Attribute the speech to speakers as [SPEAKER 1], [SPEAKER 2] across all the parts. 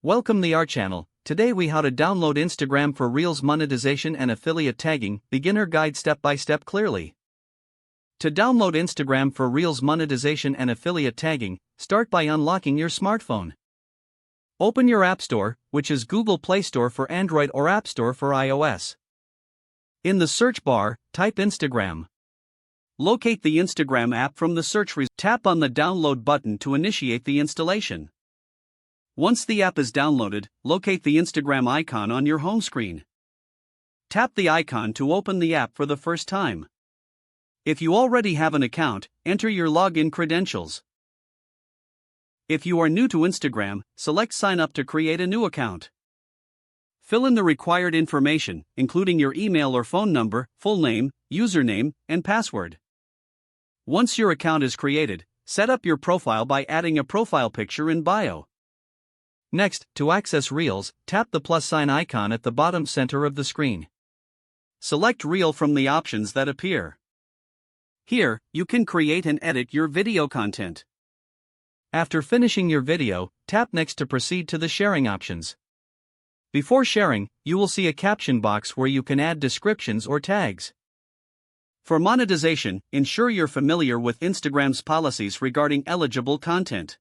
[SPEAKER 1] Welcome to our channel. Today we how to download Instagram for Reels monetization and affiliate tagging, beginner guide step by step clearly. To download Instagram for Reels monetization and affiliate tagging, start by unlocking your smartphone. Open your App Store, which is Google Play Store for Android or App Store for iOS. In the search bar, type Instagram. Locate the Instagram app from the search results. Tap on the download button to initiate the installation. Once the app is downloaded, locate the Instagram icon on your home screen. Tap the icon to open the app for the first time. If you already have an account, enter your login credentials. If you are new to Instagram, select Sign Up to create a new account. Fill in the required information, including your email or phone number, full name, username, and password. Once your account is created, set up your profile by adding a profile picture in bio. Next, to access Reels, tap the plus sign icon at the bottom center of the screen. Select Reel from the options that appear. Here, you can create and edit your video content. After finishing your video, tap Next to proceed to the sharing options. Before sharing, you will see a caption box where you can add descriptions or tags. For monetization, ensure you're familiar with Instagram's policies regarding eligible content.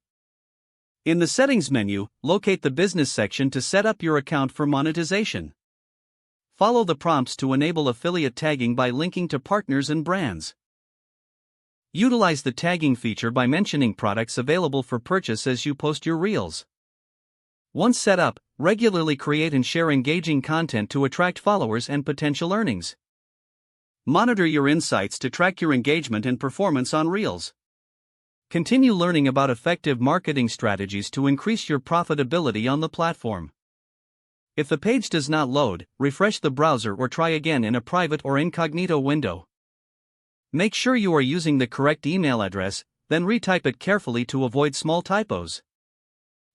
[SPEAKER 1] In the Settings menu, locate the Business section to set up your account for monetization. Follow the prompts to enable affiliate tagging by linking to partners and brands. Utilize the tagging feature by mentioning products available for purchase as you post your Reels. Once set up, regularly create and share engaging content to attract followers and potential earnings. Monitor your insights to track your engagement and performance on Reels. Continue learning about effective marketing strategies to increase your profitability on the platform. If the page does not load, refresh the browser or try again in a private or incognito window. Make sure you are using the correct email address, then retype it carefully to avoid small typos.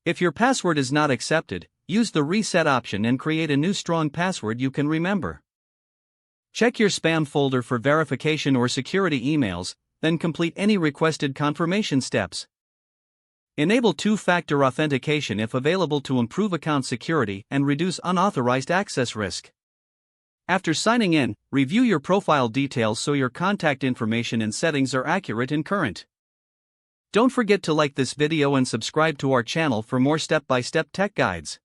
[SPEAKER 1] If your password is not accepted, use the reset option and create a new strong password you can remember. Check your spam folder for verification or security emails, then complete any requested confirmation steps. Enable two-factor authentication if available to improve account security and reduce unauthorized access risk. After signing in, review your profile details so your contact information and settings are accurate and current. Don't forget to like this video and subscribe to our channel for more step-by-step tech guides.